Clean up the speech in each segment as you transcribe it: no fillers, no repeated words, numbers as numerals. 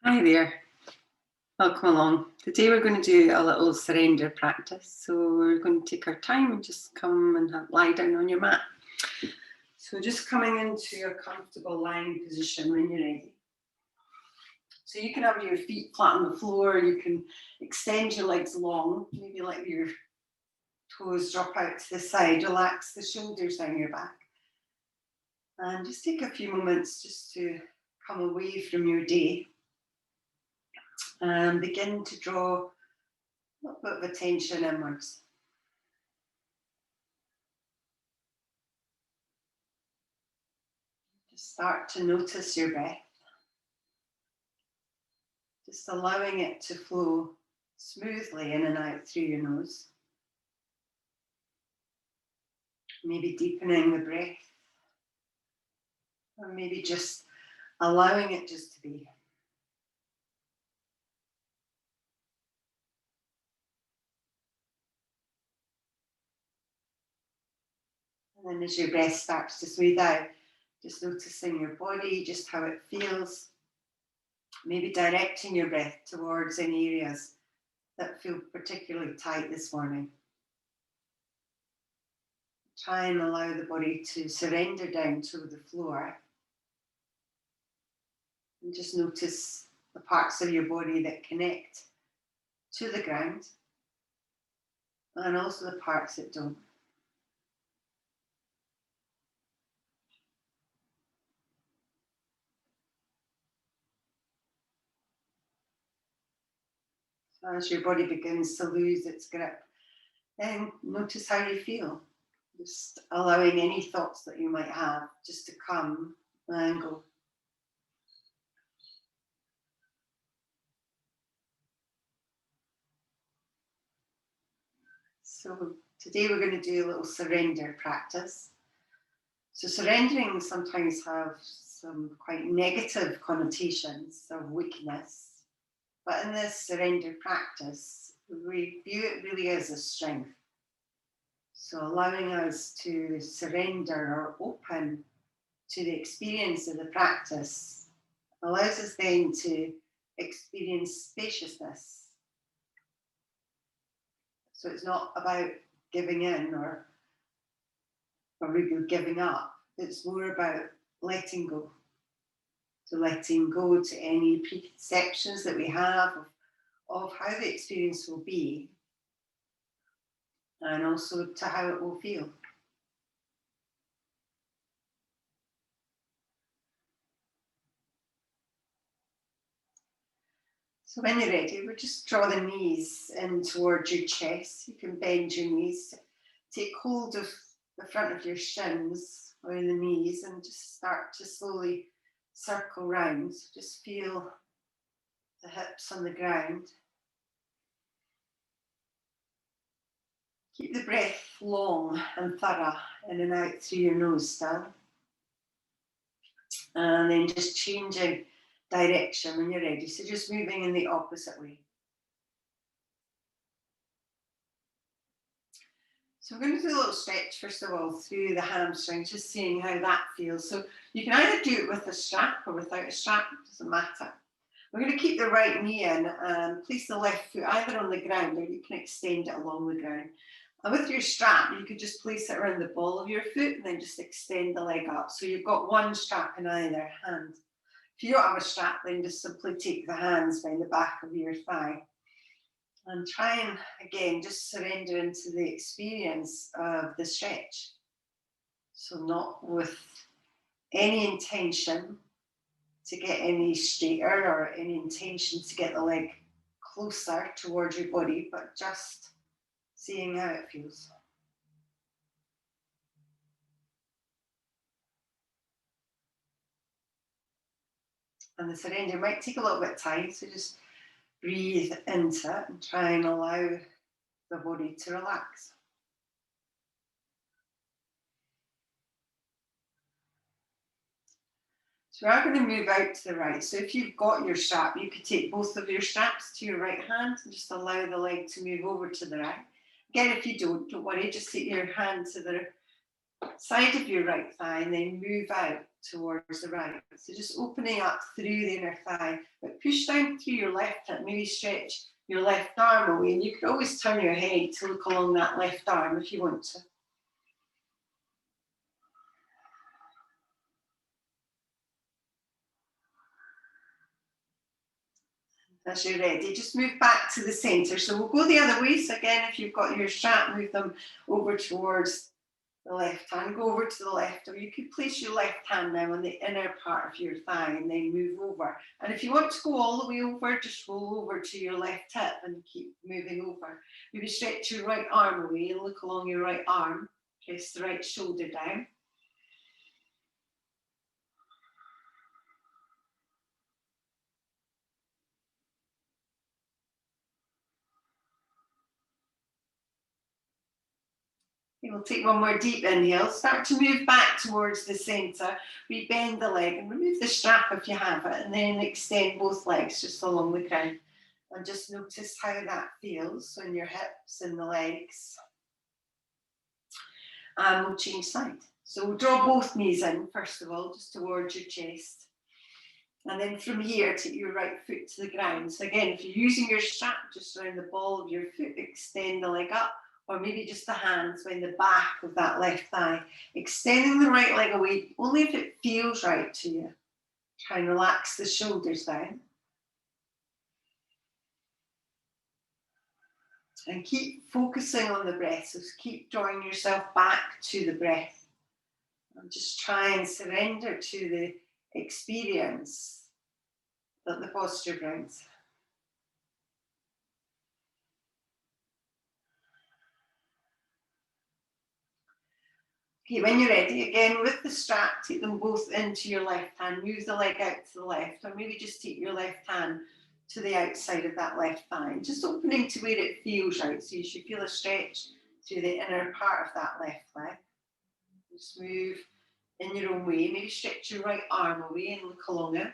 Hi there, welcome along. Today we're going to do a little surrender practice. So we're going to take our time and just come and lie down on your mat. So just coming into a comfortable lying position when you're ready. So you can have your feet flat on the floor, you can extend your legs long, maybe let your toes drop out to the side, relax the shoulders down your back. And just take a few moments just to come away from your day and begin to draw a little bit of attention inwards. Just start to notice your breath. Just allowing it to flow smoothly in and out through your nose. Maybe deepening the breath. Or maybe just allowing it just to be. And then as your breath starts to smooth out, just noticing your body, just how it feels. Maybe directing your breath towards any areas that feel particularly tight this morning. Try and allow the body to surrender down to the floor. And just notice the parts of your body that connect to the ground and also the parts that don't. So as your body begins to lose its grip, then notice how you feel. Just allowing any thoughts that you might have just to come and go. So today we're going to do a little surrender practice. So surrendering sometimes have some quite negative connotations of weakness, but in this surrender practice, we view it really as a strength. So allowing us to surrender or open to the experience of the practice allows us then to experience spaciousness. So it's not about giving in or really giving up. It's more about letting go. So letting go to any preconceptions that we have of how the experience will be, and also to how it will feel. So when you're ready, we'll just draw the knees in towards your chest. You can bend your knees, take hold of the front of your shins or the knees and just start to slowly circle round. Just feel the hips on the ground. Keep the breath long and thorough in and out through your nose still. And then just changing direction when you're ready. So just moving in the opposite way. So we're going to do a little stretch first of all through the hamstrings, just seeing how that feels. So you can either do it with a strap or without a strap, it doesn't matter. We're going to keep the right knee in and place the left foot either on the ground or you can extend it along the ground. And with your strap, you could just place it around the ball of your foot and then just extend the leg up. So you've got one strap in either hand. If you don't have a strap, then just simply take the hands behind the back of your thigh. And try and, again, just surrender into the experience of the stretch. So not with any intention to get any straighter or any intention to get the leg closer towards your body, but just seeing how it feels. And the surrender might take a little bit of time, so just breathe into it and try and allow the body to relax. So we are going to move out to the right. So if you've got your strap, you could take both of your straps to your right hand and just allow the leg to move over to the right. Again, if you don't worry, just take your hand to the side of your right thigh and then move out towards the right. So just opening up through the inner thigh, but push down through your left hip, maybe stretch your left arm away, and you could always turn your head to look along that left arm if you want to. As you're ready, just move back to the center. So we'll go the other way. So again, if you've got your strap, move them over towards the left hand, go over to the left, or you could place your left hand now on the inner part of your thigh and then move over. And if you want to go all the way over, just roll over to your left hip and keep moving over. Maybe stretch your right arm away and look along your right arm, press the right shoulder down. We'll take one more deep inhale. Start to move back towards the center. We bend the leg and remove the strap if you have it, and then extend both legs just along the ground. And just notice how that feels on your hips and the legs. And we'll change side. So we'll draw both knees in, first of all, just towards your chest. And then from here, take your right foot to the ground. So again, if you're using your strap just around the ball of your foot, extend the leg up, or maybe just the hands around the back of that left thigh. Extending the right leg away, only if it feels right to you. Try and relax the shoulders down. And keep focusing on the breath. So keep drawing yourself back to the breath. And just try and surrender to the experience that the posture brings. Okay, when you're ready, again with the strap, take them both into your left hand. Move the leg out to the left, or maybe just take your left hand to the outside of that left thigh. Just opening to where it feels right. So you should feel a stretch through the inner part of that left leg. Just move in your own way. Maybe stretch your right arm away and look along it.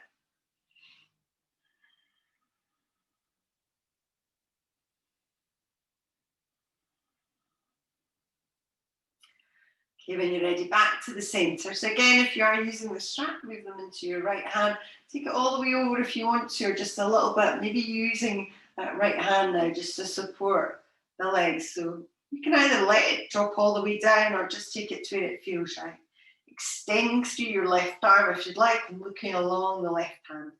Okay, when you're ready, back to the center. So again, if you are using the strap, move them into your right hand. Take it all the way over if you want to, or just a little bit, maybe using that right hand now just to support the legs. So you can either let it drop all the way down or just take it to where it feels right. Extending through your left arm if you'd like, and looking along the left hand.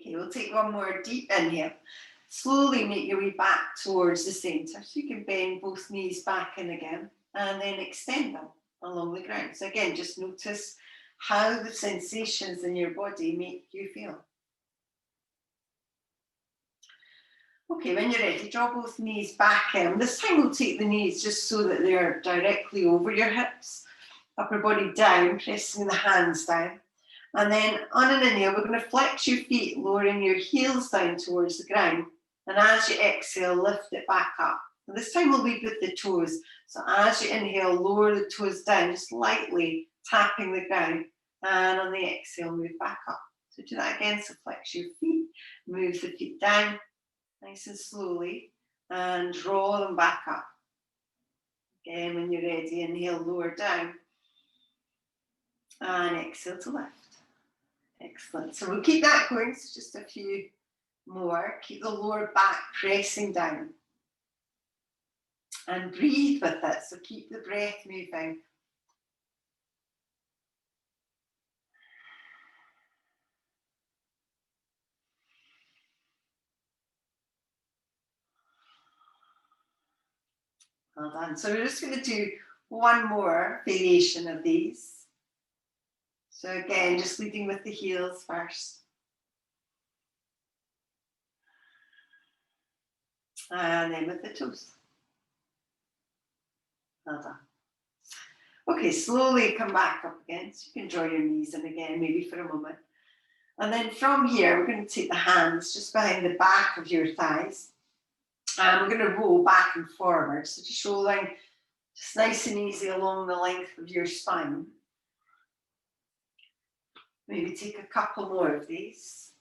Okay, we'll take one more deep inhale. Slowly make your way back towards the center. So you can bend both knees back in again and then extend them along the ground. So again, just notice how the sensations in your body make you feel. Okay, when you're ready, draw both knees back in. This time we'll take the knees just so that they're directly over your hips. Upper body down, pressing the hands down. And then on an inhale, we're going to flex your feet, lowering your heels down towards the ground. And as you exhale, lift it back up. And this time we'll lead with the toes. So as you inhale, lower the toes down, just lightly tapping the ground. And on the exhale, move back up. So do that again. So flex your feet, move the feet down nice and slowly, and draw them back up. Again, when you're ready, inhale, lower down. And exhale to lift. Excellent. So we'll keep that going. So just a few more. Keep the lower back pressing down. And breathe with it. So keep the breath moving. Well done. So we're just going to do one more variation of these. So again, just leading with the heels first. And then with the toes. Well done. Okay, slowly come back up again. So you can draw your knees in again, maybe for a moment. And then from here, we're going to take the hands just behind the back of your thighs. And we're going to roll back and forward. So just rolling just nice and easy along the length of your spine. Maybe take a couple more of these.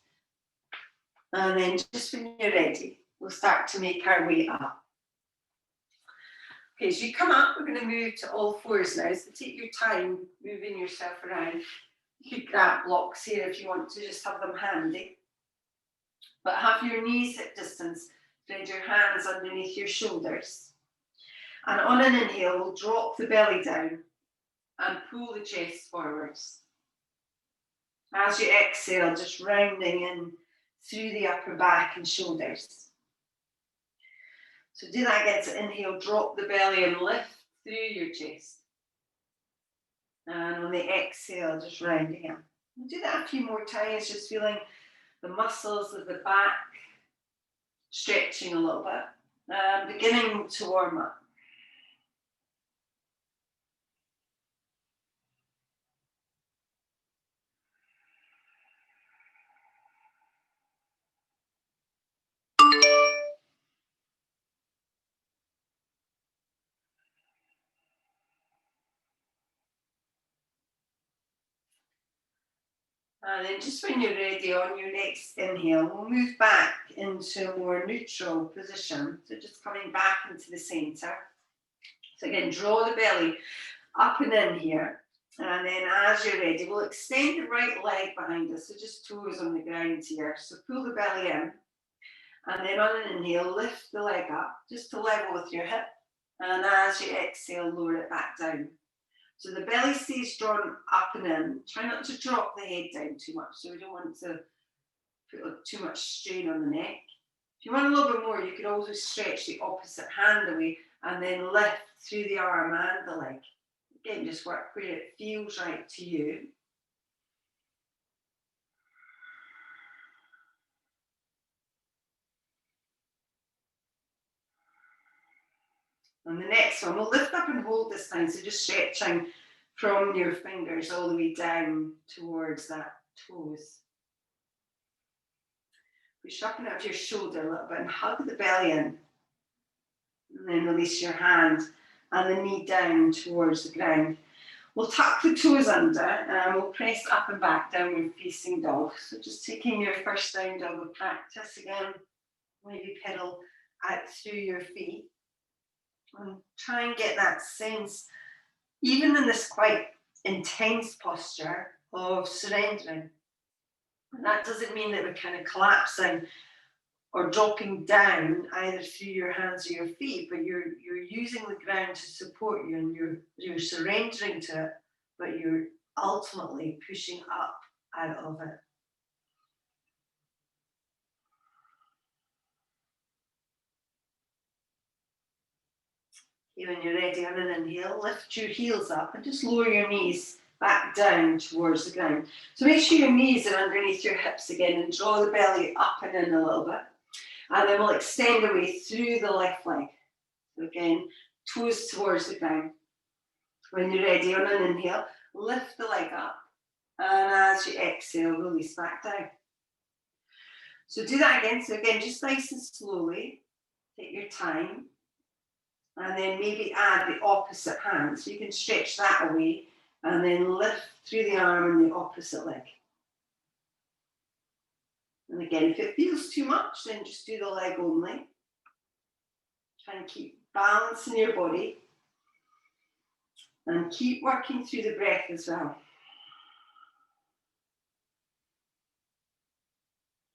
And then just when you're ready, we'll start to make our way up. Okay, as you come up, we're going to move to all fours now. So take your time moving yourself around. You could grab blocks here if you want to just have them handy. But have your knees at distance. Spread your hands underneath your shoulders. And on an inhale, we'll drop the belly down and pull the chest forwards. As you exhale, just rounding in through the upper back and shoulders. So do that again. So inhale, drop the belly and lift through your chest. And on the exhale, just rounding in. We'll do that a few more times, just feeling the muscles of the back stretching a little bit. Beginning to warm up. And then just when you're ready, on your next inhale, we'll move back into a more neutral position. So just coming back into the center. So again, draw the belly up and in here. And then as you're ready, we'll extend the right leg behind us. So just toes on the ground here. So pull the belly in. And then on an inhale, lift the leg up just to level with your hip. And as you exhale, lower it back down. So the belly stays drawn up and in. Try not to drop the head down too much. So we don't want to put too much strain on the neck. If you want a little bit more, you could also stretch the opposite hand away and then lift through the arm and the leg. Again, just work where it feels right to you. And the next one, we'll lift up and hold this time. So just stretching from your fingers all the way down towards that toes. Push up and out of your shoulder a little bit and hug the belly in. And then release your hand and the knee down towards the ground. We'll tuck the toes under and we'll press up and back, downward facing dog. So just taking your first down dog with practice again. Maybe pedal out through your feet. And try and get that sense, even in this quite intense posture, of surrendering. And that doesn't mean that we're kind of collapsing or dropping down either through your hands or your feet, but you're using the ground to support you and you're surrendering to it, but you're ultimately pushing up out of it. When you're ready, on an inhale, lift your heels up and just lower your knees back down towards the ground. So make sure your knees are underneath your hips again and draw the belly up and in a little bit. And then we'll extend away through the left leg. So again, toes towards the ground. When you're ready, on an inhale, lift the leg up. And as you exhale, release back down. So do that again. So again, just nice and slowly, take your time. And then maybe add the opposite hand. So you can stretch that away and then lift through the arm and the opposite leg. And again, if it feels too much, then just do the leg only. Try and keep balance in your body. And keep working through the breath as well.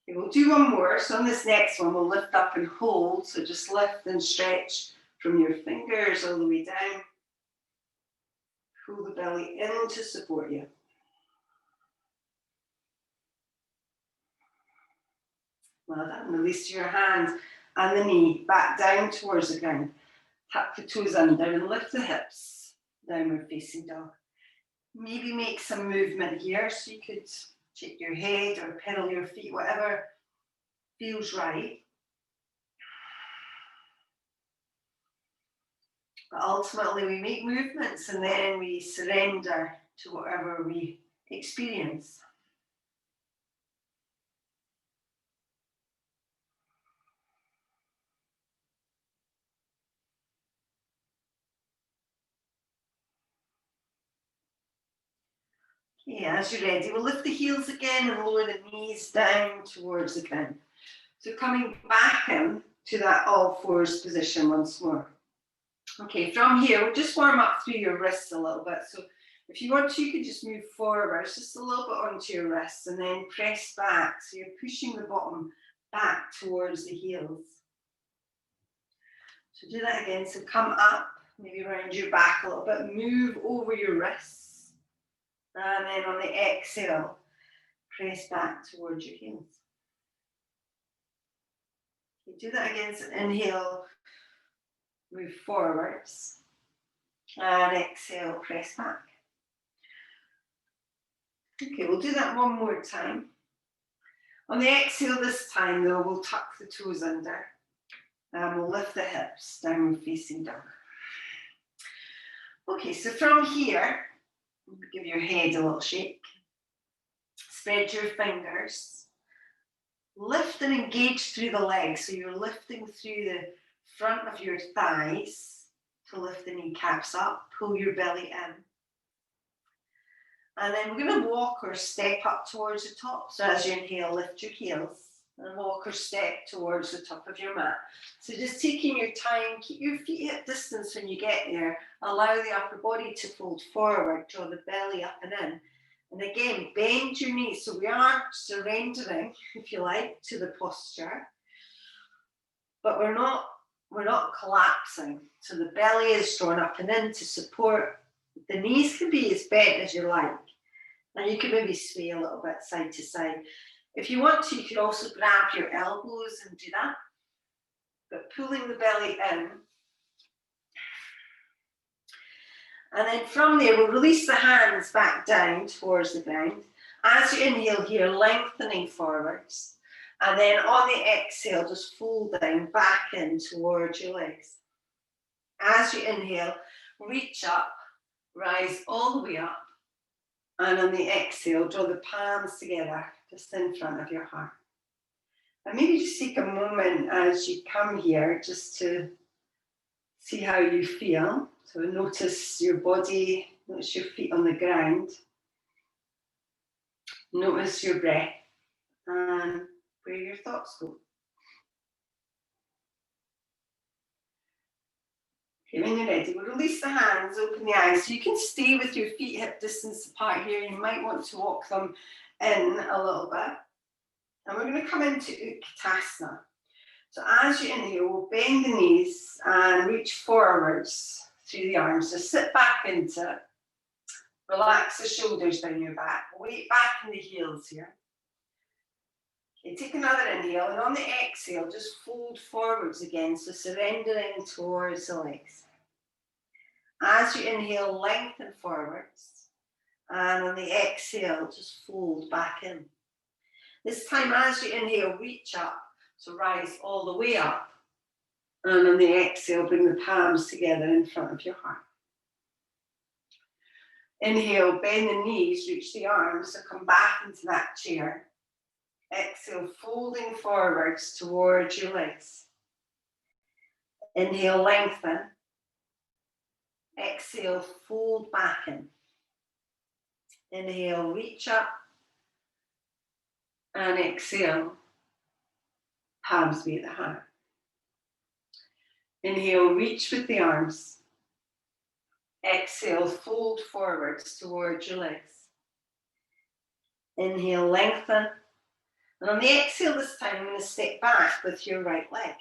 Okay, we'll do one more. So on this next one, we'll lift up and hold. So just lift and stretch from your fingers all the way down. Pull the belly in to support you. Well done. Release your hand and the knee back down towards the ground. Tuck the toes under and lift the hips. Downward facing dog. Maybe make some movement here. So you could shake your head or pedal your feet, whatever feels right. But ultimately, we make movements and then we surrender to whatever we experience. Okay, as you're ready, we'll lift the heels again and lower the knees down towards the ground. So coming back in to that all fours position once more. Okay, from here, we'll just warm up through your wrists a little bit. So if you want to, you can just move forwards just a little bit onto your wrists and then press back. So you're pushing the bottom back towards the heels. So do that again. So come up, maybe round your back a little bit, move over your wrists. And then on the exhale, press back towards your heels. You do that again. So inhale, move forwards. And exhale, press back. Okay, we'll do that one more time. On the exhale this time though, we'll tuck the toes under. And we'll lift the hips, downward facing dog. Okay, so from here, give your head a little shake. Spread your fingers. Lift and engage through the legs. So you're lifting through the front of your thighs to lift the kneecaps up. Pull your belly in. And then we're going to walk or step up towards the top. So as you inhale, lift your heels and walk or step towards the top of your mat. So just taking your time, keep your feet at distance when you get there. Allow the upper body to fold forward, draw the belly up and in. And again, bend your knees. So we are surrendering, if you like, to the posture. But we're not collapsing. So the belly is drawn up and in to support. The knees can be as bent as you like. And you can maybe sway a little bit side to side. If you want to, you could also grab your elbows and do that. But pulling the belly in. And then from there, we'll release the hands back down towards the ground. As you inhale here, lengthening forwards. And then on the exhale, just fold down back in towards your legs. As you inhale, reach up, rise all the way up. And on the exhale, draw the palms together just in front of your heart. And maybe just take a moment as you come here just to see how you feel. So notice your body, notice your feet on the ground. Notice your breath and where your thoughts go. Okay, when you're ready, we'll release the hands, open the eyes. So you can stay with your feet hip distance apart here. You might want to walk them in a little bit. And we're going to come into Utkatasana. So as you inhale, we'll bend the knees and reach forwards through the arms. So sit back into it. Relax the shoulders down your back. Weight back in the heels here. Okay, take another inhale, and on the exhale, just fold forwards again. So surrendering towards the legs. As you inhale, lengthen forwards. And on the exhale, just fold back in. This time, as you inhale, reach up. So rise all the way up. And on the exhale, bring the palms together in front of your heart. Inhale, bend the knees, reach the arms, so come back into that chair. Exhale, folding forwards towards your legs. Inhale, lengthen. Exhale, fold back in. Inhale, reach up. And exhale, palms meet the heart. Inhale, reach with the arms. Exhale, fold forwards towards your legs. Inhale, lengthen. And on the exhale this time, I'm going to step back with your right leg.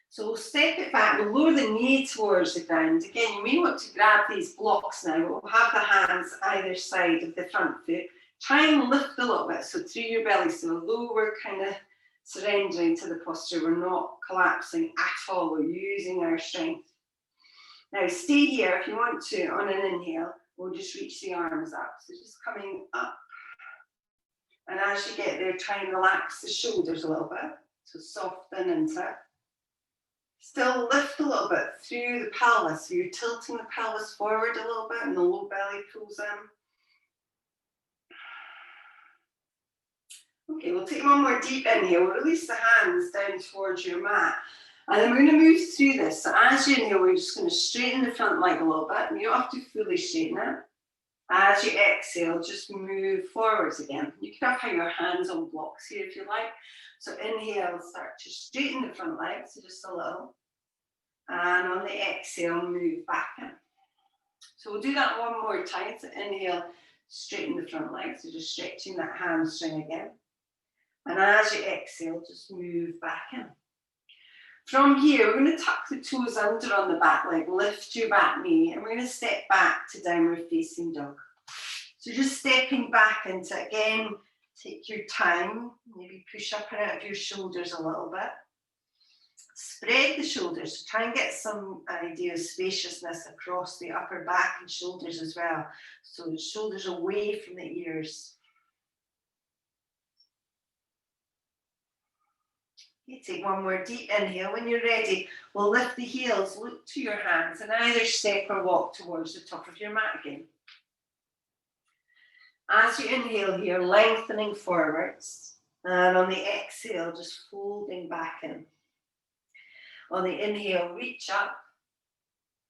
So we'll step it back, we'll lower the knee towards the ground. Again, you may want to grab these blocks now. We'll have the hands either side of the front foot. Try and lift a little bit, so through your belly. So although we're kind of surrendering to the posture, we're not collapsing at all. We're using our strength. Now stay here if you want to. On an inhale, we'll just reach the arms up. So just coming up. And as you get there, try and relax the shoulders a little bit. So soften into it. Still lift a little bit through the pelvis. So you're tilting the pelvis forward a little bit and the low belly pulls in. Okay, we'll take one more deep inhale. We'll release the hands down towards your mat. And then we're going to move through this. So as you inhale, we're just going to straighten the front leg a little bit. And you don't have to fully straighten it. As you exhale, just move forwards again. You can have your hands on blocks here if you like. So inhale, start to straighten the front leg, so just a little. And on the exhale, move back in. So we'll do that one more time. So inhale, straighten the front leg, so just stretching that hamstring again. And as you exhale, just move back in. From here, we're going to tuck the toes under on the back leg, lift your back knee, and we're going to step back to downward facing dog. So just stepping back into, again, take your time, maybe push up and out of your shoulders a little bit. Spread the shoulders, try and get some idea of spaciousness across the upper back and shoulders as well. So the shoulders away from the ears. Okay, take one more deep inhale. When you're ready, we'll lift the heels, look to your hands, and either step or walk towards the top of your mat again. As you inhale here, lengthening forwards, and on the exhale, just folding back in. On the inhale, reach up,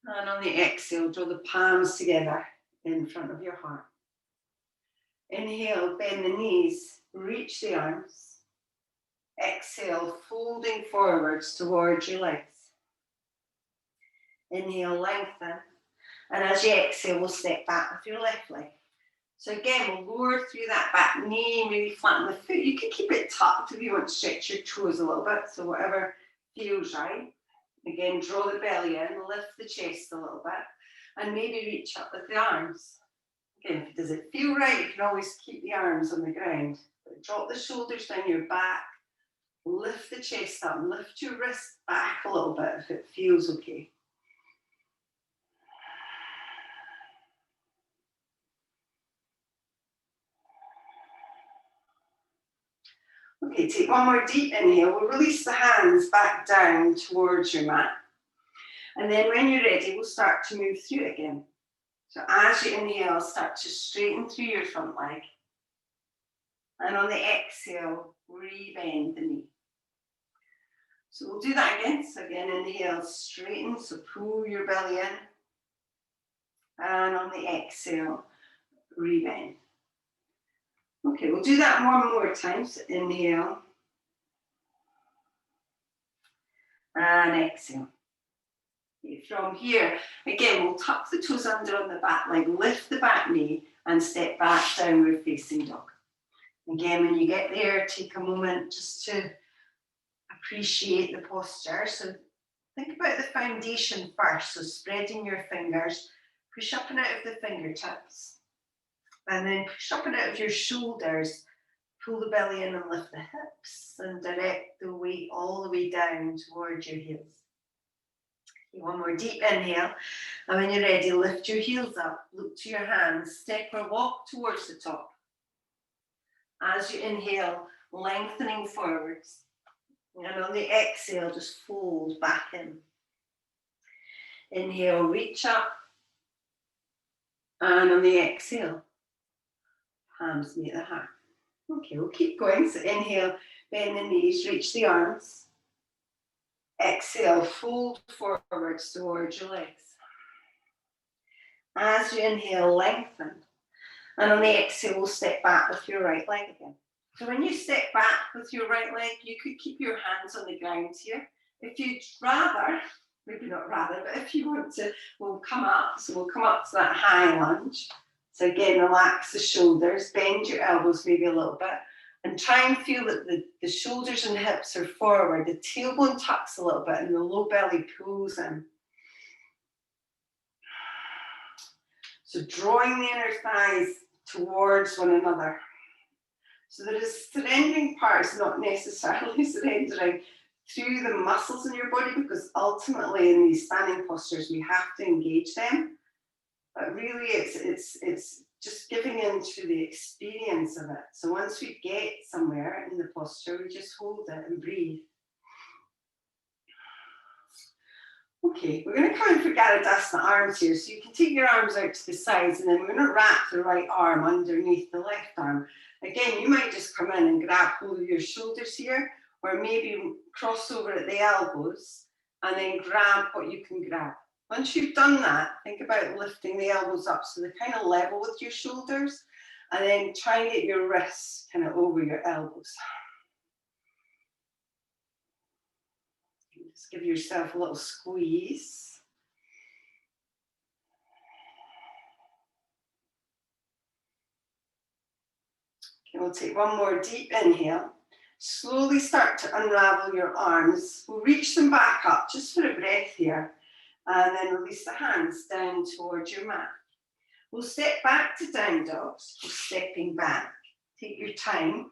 and on the exhale, draw the palms together in front of your heart. Inhale, bend the knees, reach the arms. Exhale, folding forwards towards your legs. Inhale, lengthen, and as you exhale, we'll step back with your left leg. So again, we'll lower through that back knee, maybe flatten the foot. You can keep it tucked if you want to stretch your toes a little bit, so whatever feels right. Again, draw the belly in, lift the chest a little bit, and maybe reach up with the arms. Again, does it feel right? You can always keep the arms on the ground. But drop the shoulders down your back, lift the chest up, lift your wrist back a little bit if it feels okay. Okay, take one more deep inhale. We'll release the hands back down towards your mat. And then when you're ready, we'll start to move through it again. So as you inhale, start to straighten through your front leg. And on the exhale, re-bend the knee. So we'll do that again. So again, inhale, straighten, so pull your belly in. And on the exhale, re-bend. Okay, we'll do that one more time. So inhale. And exhale. Okay, from here, again, we'll tuck the toes under on the back leg, lift the back knee, and step back downward facing dog. Again, when you get there, take a moment just to appreciate the posture. So think about the foundation first. So spreading your fingers, push up and out of the fingertips. And then push up and out of your shoulders, pull the belly in and lift the hips and direct the weight all the way down towards your heels. Okay, one more deep inhale. And when you're ready, lift your heels up, look to your hands, step or walk towards the top. As you inhale, lengthening forwards. And on the exhale, just fold back in. Inhale, reach up. And on the exhale, palms meet the heart. Okay, we'll keep going. So inhale, bend the knees, reach the arms. Exhale, fold forwards towards your legs. As you inhale, lengthen. And on the exhale, we'll step back with your right leg again. So when you step back with your right leg, you could keep your hands on the ground here. If you'd rather, maybe not rather, but if you want to, we'll come up. So we'll come up to that high lunge. So again, relax the shoulders, bend your elbows maybe a little bit, and try and feel that the shoulders and hips are forward, the tailbone tucks a little bit, and the low belly pulls in. So drawing the inner thighs towards one another. So there is surrendering parts, not necessarily surrendering through the muscles in your body, because ultimately in these standing postures, we have to engage them. But really it's just giving into the experience of it. So once we get somewhere in the posture, we just hold it and breathe. Okay, we're going to come in for Garadasana arms here. So you can take your arms out to the sides, and then we're going to wrap the right arm underneath the left arm. Again, you might just come in and grab hold of your shoulders here, or maybe cross over at the elbows and then grab what you can grab. Once you've done that, think about lifting the elbows up so they're kind of level with your shoulders, and then try and get your wrists kind of over your elbows. Just give yourself a little squeeze. Okay, we'll take one more deep inhale. Slowly start to unravel your arms. We'll reach them back up just for a breath here. And then release the hands down towards your mat. We'll step back to down dogs. We're stepping back. Take your time.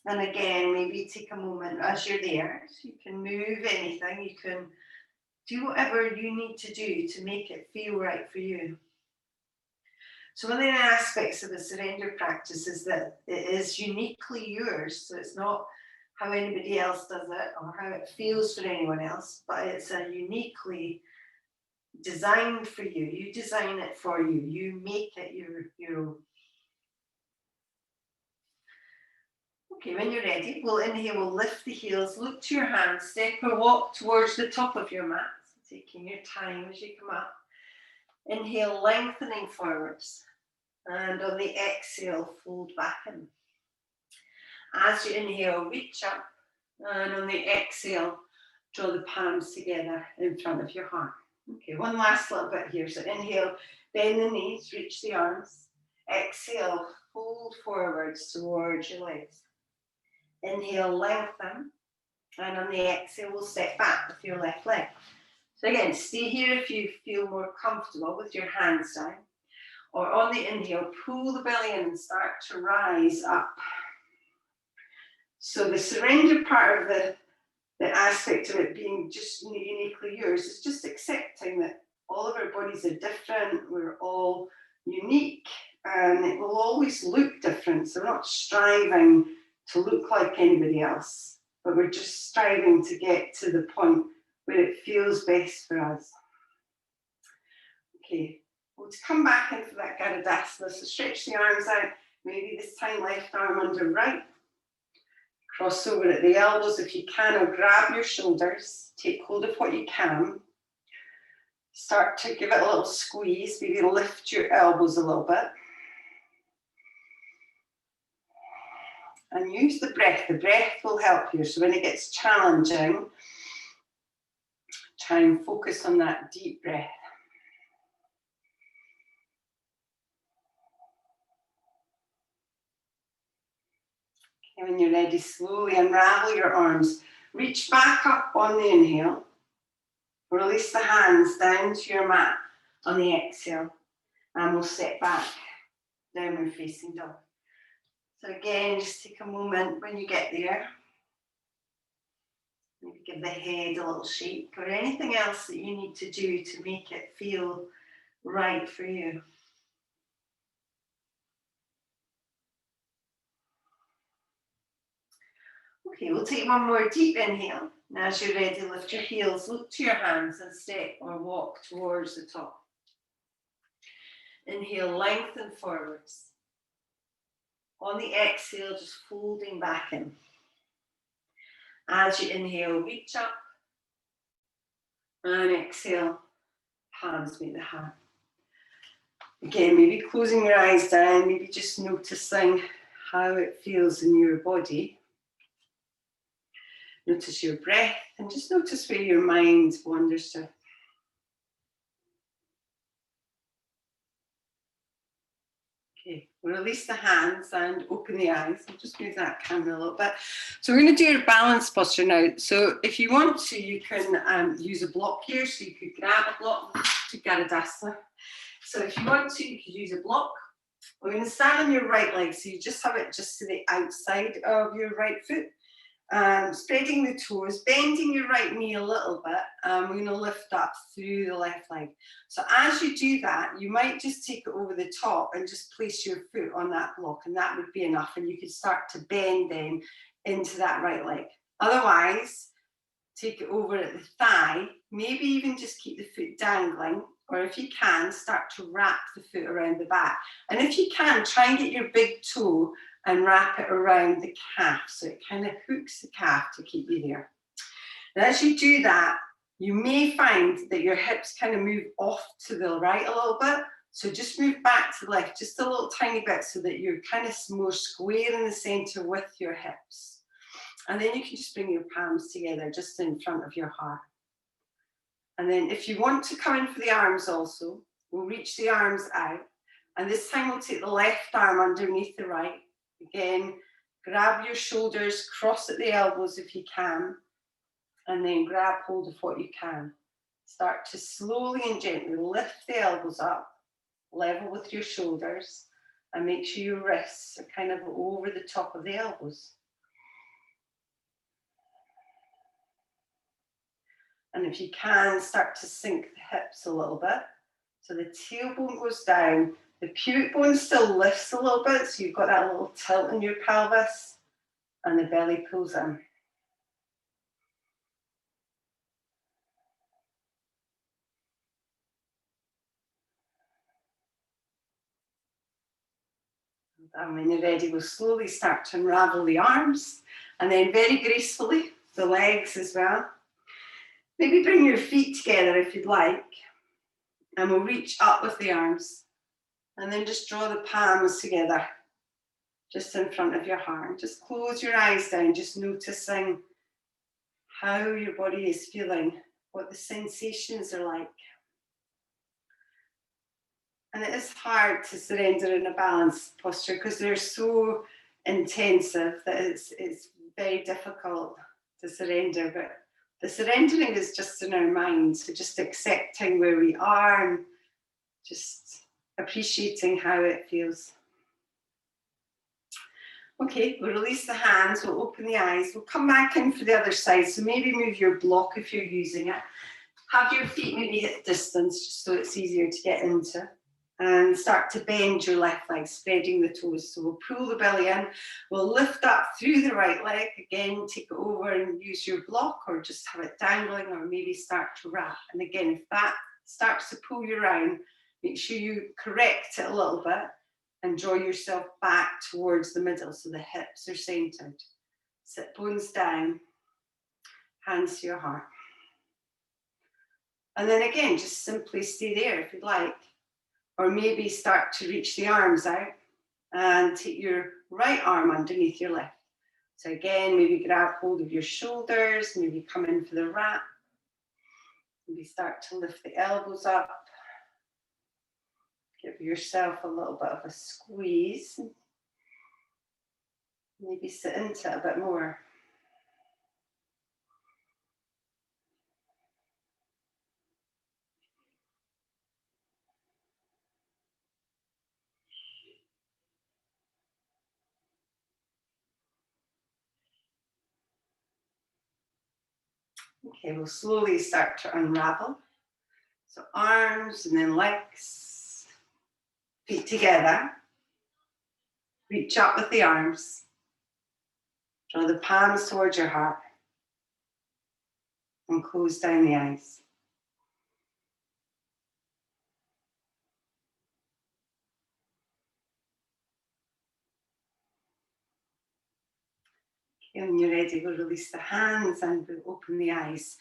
And again, maybe take a moment as you're there. So you can move anything. You can do whatever you need to do to make it feel right for you. So one of the aspects of the surrender practice is that it is uniquely yours. So it's not how anybody else does it or how it feels for anyone else, but it's a uniquely designed for you. You design it for you. You make it your own. Okay, when you're ready, we'll inhale, we'll lift the heels, look to your hands, step or walk towards the top of your mat, taking your time as you come up. Inhale, lengthening forwards, and on the exhale, fold back in. As you inhale, reach up, and on the exhale, draw the palms together in front of your heart. Okay, one last little bit here. So inhale, bend the knees, reach the arms. Exhale, fold forwards towards your legs. Inhale, lengthen, and on the exhale, we'll step back with your left leg. So again, stay here if you feel more comfortable with your hands down. Or on the inhale, pull the belly in and start to rise up. So the surrender part of the aspect of it being just uniquely yours is just accepting that all of our bodies are different, we're all unique, and it will always look different. So we're not striving to look like anybody else, but we're just striving to get to the point where it feels best for us. Okay, we'll come back into that Garudasana. So stretch the arms out, maybe this time left arm under right. Cross over at the elbows if you can, or grab your shoulders. Take hold of what you can. Start to give it a little squeeze. Maybe lift your elbows a little bit. And use the breath. The breath will help you. So when it gets challenging, try and focus on that deep breath. Okay, when you're ready, slowly unravel your arms. Reach back up on the inhale. Release the hands down to your mat on the exhale. And we'll step back, downward facing dog. So again, just take a moment when you get there. Maybe give the head a little shake or anything else that you need to do to make it feel right for you. Okay, we'll take one more deep inhale. And as you're ready, lift your heels, look to your hands and step or walk towards the top. Inhale, lengthen forwards. On the exhale, just folding back in. As you inhale, reach up. And exhale, palms meet the heart. Again, maybe closing your eyes down, maybe just noticing how it feels in your body. Notice your breath and just notice where your mind wanders to. Okay, we'll release the hands and open the eyes. I'll just move that camera a little bit. So we're going to do your balance posture now. So if you want to, you can use a block here. So you could grab a block to Garudasana. So if you want to, you could use a block. We're going to stand on your right leg. So you just have it just to the outside of your right foot. Spreading the toes, bending your right knee a little bit. We're going to lift up through the left leg. So as you do that, you might just take it over the top and just place your foot on that block, and that would be enough. And you could start to bend then into that right leg. Otherwise, take it over at the thigh, maybe even just keep the foot dangling, or if you can, start to wrap the foot around the back. And if you can, try and get your big toe and wrap it around the calf, so it kind of hooks the calf to keep you there. And as you do that, You may find that your hips kind of move off to the right a little bit. So just move back to the left just a little tiny bit so that you're kind of more square in the center with your hips. And then you can just bring your palms together just in front of your heart. And then if you want to come in for the arms also, we'll reach the arms out. And this time we'll take the left arm underneath the right. Again, grab your shoulders, cross at the elbows if you can, and then grab hold of what you can. Start to slowly and gently lift the elbows up, level with your shoulders, and make sure your wrists are kind of over the top of the elbows. And if you can, start to sink the hips a little bit. So the tailbone goes down, the pubic bone still lifts a little bit, so you've got that little tilt in your pelvis, and the belly pulls in. And when you're ready, we'll slowly start to unravel the arms, and then very gracefully, the legs as well. Maybe bring your feet together if you'd like, and we'll reach up with the arms, and then just draw the palms together, just in front of your heart. Just close your eyes down, just noticing how your body is feeling, what the sensations are like. And it is hard to surrender in a balanced posture because they're so intensive that it's very difficult to surrender. But the surrendering is just in our mind. So just accepting where we are and just appreciating how it feels. Okay, we'll release the hands, we'll open the eyes, we'll come back in for the other side. So maybe move your block if you're using it. Have your feet maybe hit distance just so it's easier to get into. And start to bend your left leg, spreading the toes. So we'll pull the belly in, we'll lift up through the right leg. Again, take it over and use your block, or just have it dangling, or maybe start to wrap. And again, if that starts to pull you around, make sure you correct it a little bit and draw yourself back towards the middle so the hips are centered. Sit bones down, hands to your heart. And then again, just simply stay there if you'd like. Or maybe start to reach the arms out and take your right arm underneath your left. So again, maybe grab hold of your shoulders, maybe come in for the wrap. Maybe start to lift the elbows up. Give yourself a little bit of a squeeze. Maybe sit into it a bit more. Okay, we'll slowly start to unravel. So arms and then legs, feet together. Reach up with the arms. Draw the palms towards your heart. And close down the eyes. Okay, when you're ready, we'll release the hands and we'll open the eyes.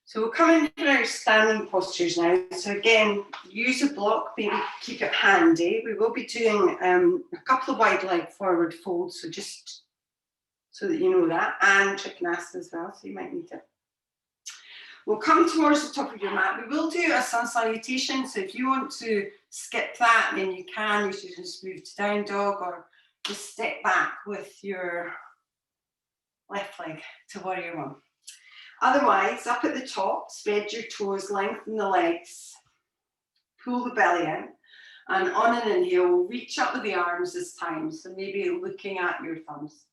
So we'll come into our standing postures now. So again, use a block, maybe keep it handy. We will be doing a couple of wide leg forward folds, so just so that you know that, and Trikonasana as well, so you might need it. We'll come towards the top of your mat. We will do a sun salutation, so if you want to skip that, then you can. You should just move to down dog or just step back with your left leg to warrior one. Otherwise, up at the top, spread your toes, lengthen the legs, pull the belly in, and on an inhale, reach up with the arms this time, so maybe looking at your thumbs.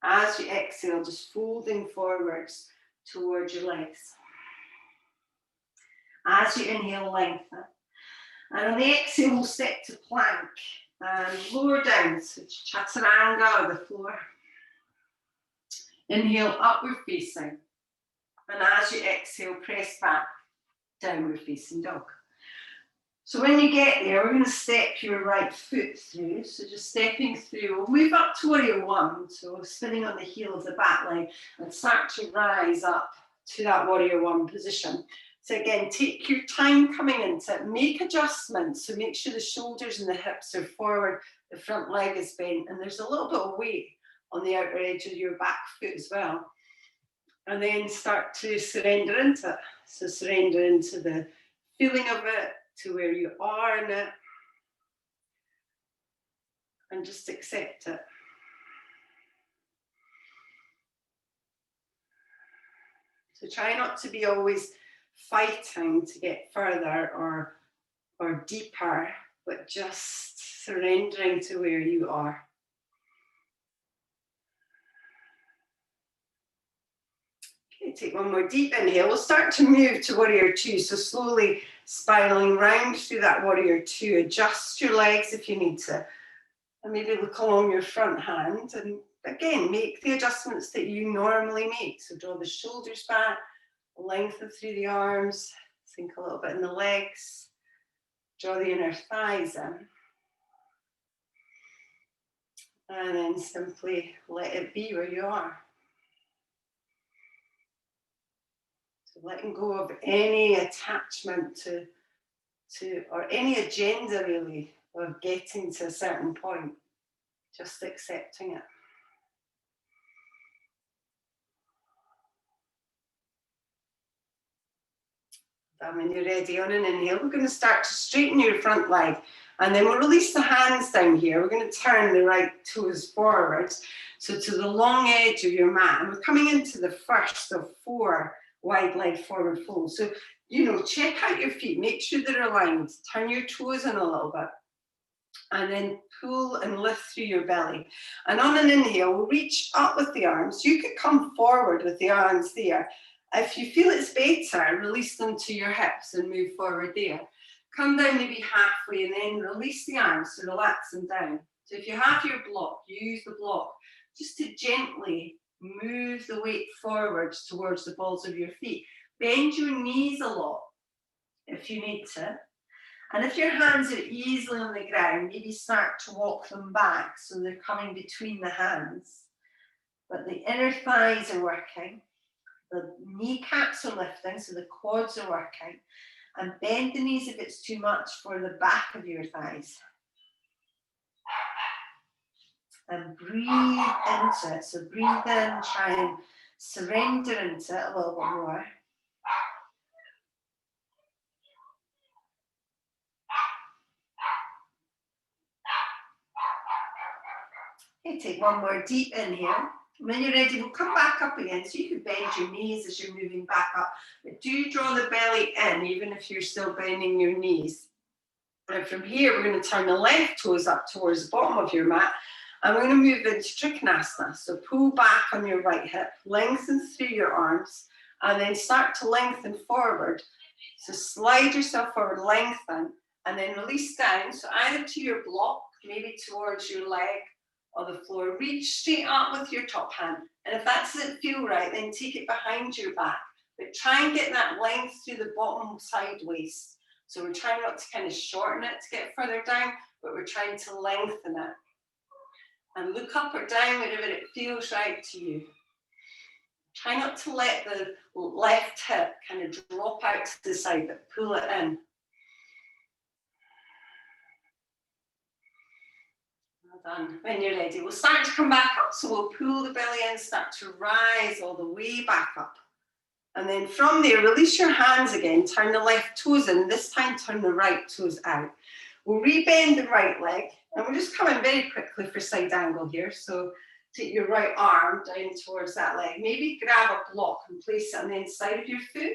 As you exhale, just folding forwards towards your legs. As you inhale, lengthen. And on the exhale, we'll step to plank and lower down, so chaturanga or the floor. Inhale, upward facing. And as you exhale, press back, downward facing dog. So when you get there, we're going to step your right foot through. So just stepping through, we'll move up to warrior one. So spinning on the heel of the back leg and start to rise up to that warrior one position. So again, take your time coming into it, make adjustments. So make sure the shoulders and the hips are forward, the front leg is bent, and there's a little bit of weight on the outer edge of your back foot as well. And then start to surrender into it. So surrender into the feeling of it, to where you are in it, and just accept it. So try not to be always fighting to get further or deeper, but just surrendering to where you are. Okay, take one more deep inhale. We'll start to move to warrior two. So slowly spiraling round through that warrior two. Adjust your legs if you need to. And maybe look along your front hand. And again, make the adjustments that you normally make. So draw the shoulders back, lengthen through the arms, sink a little bit in the legs. Draw the inner thighs in. And then simply let it be where you are. So letting go of any attachment to or any agenda really of getting to a certain point. Just accepting it. And when you're ready, on an inhale, we're going to start to straighten your front leg. And then we'll release the hands down here. We're going to turn the right toes forwards. So to the long edge of your mat. And we're coming into the first of 4 wide leg forward folds. So, check out your feet. Make sure they're aligned. Turn your toes in a little bit. And then pull and lift through your belly. And on an inhale, we'll reach up with the arms. You could come forward with the arms there. If you feel it's better, release them to your hips and move forward there. Come down maybe halfway and then release the arms to relax them down. So if you have your block, use the block just to gently move the weight forwards towards the balls of your feet. Bend your knees a lot if you need to. And if your hands are easily on the ground, maybe start to walk them back so they're coming between the hands. But the inner thighs are working. The kneecaps are lifting, so the quads are working. And bend the knees if it's too much for the back of your thighs. And breathe into it. So breathe in, try and surrender into it a little bit more. Okay, take one more deep inhale. When you're ready, we'll come back up again. So you can bend your knees as you're moving back up. But do draw the belly in, even if you're still bending your knees. And from here, we're going to turn the left toes up towards the bottom of your mat. And we're going to move into Trikonasana. So pull back on your right hip, lengthen through your arms, and then start to lengthen forward. So slide yourself forward, lengthen, and then release down. So either to your block, maybe towards your leg, or the floor. Reach straight up with your top hand. And if that doesn't feel right, then take it behind your back. But try and get that length through the bottom side waist. So we're trying not to kind of shorten it to get further down, but we're trying to lengthen it. And look up or down wherever it feels right to you. Try not to let the left hip kind of drop out to the side, but pull it in. Done. When you're ready, we'll start to come back up. So we'll pull the belly in, start to rise all the way back up. And then from there, release your hands again. Turn the left toes in. This time, turn the right toes out. We'll rebend the right leg. And we're just coming very quickly for side angle here. So take your right arm down towards that leg. Maybe grab a block and place it on the inside of your foot.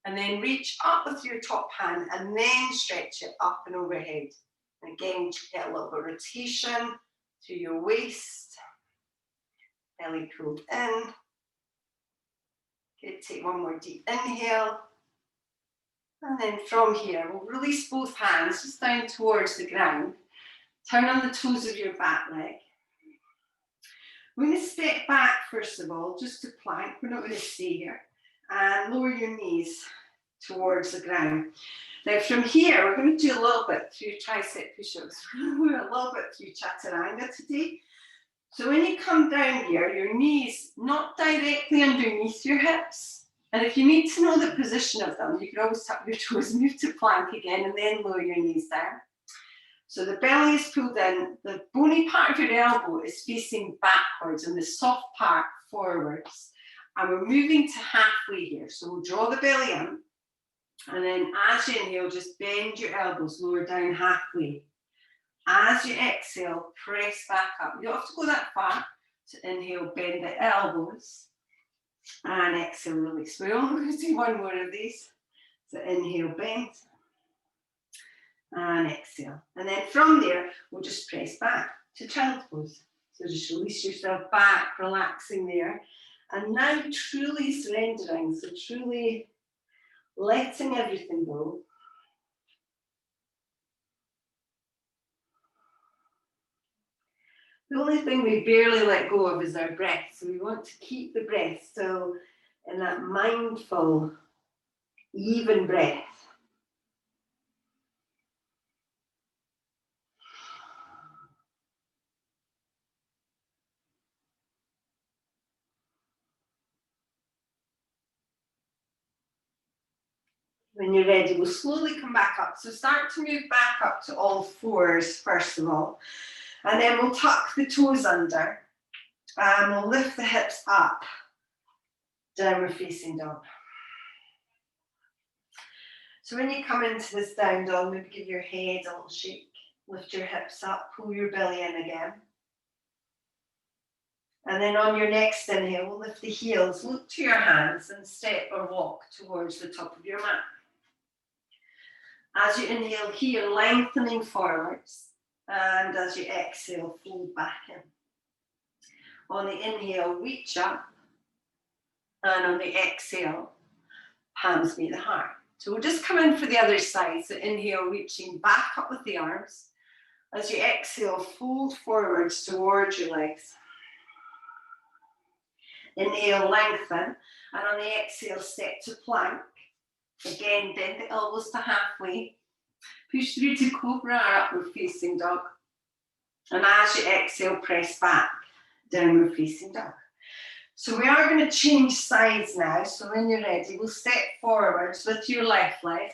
And then reach up with your top hand and then stretch it up and overhead. Again, get a little bit of rotation through your waist. Belly pulled in. Good, take one more deep inhale. And then from here, we'll release both hands just down towards the ground. Turn on the toes of your back leg. We're going to step back first of all, just to plank. We're not going to stay here. And lower your knees towards the ground. Now from here, we're going to do a little bit through tricep push-ups. We're a little bit through chaturanga today. So when you come down here, your knees not directly underneath your hips, And if you need to know the position of them, you can always tuck your toes, move to plank again, and then lower your knees down. So the belly is pulled in, the bony part of your elbow is facing backwards and the soft part forwards. And we're moving to halfway here. So we'll draw the belly in. And then as you inhale, just bend your elbows lower down halfway. As you exhale, press back up. You don't have to go that far. So inhale, bend the elbows. And exhale, release. We're only going to do one more of these. So inhale, bend. And exhale. And then from there, we'll just press back to child's pose. So just release yourself back, relaxing there. And now truly surrendering. So truly letting everything go. The only thing we barely let go of is our breath. So we want to keep the breath still in that mindful, even breath. When you're ready, we'll slowly come back up. So start to move back up to all fours, first of all. And then we'll tuck the toes under. And we'll lift the hips up. Downward facing dog. So when you come into this down dog, maybe give your head a little shake. Lift your hips up, pull your belly in again. And then on your next inhale, we'll lift the heels, look to your hands and step or walk towards the top of your mat. As you inhale here, lengthening forwards. And as you exhale, fold back in. On the inhale, reach up. And on the exhale, palms meet the heart. So we'll just come in for the other side. So inhale, reaching back up with the arms. As you exhale, fold forwards towards your legs. Inhale, lengthen. And on the exhale, step to plank. Again, bend the elbows to halfway. Push through to cobra or upward facing dog. And as you exhale, press back, downward facing dog. So we are going to change sides now. So when you're ready, we'll step forwards with your left leg.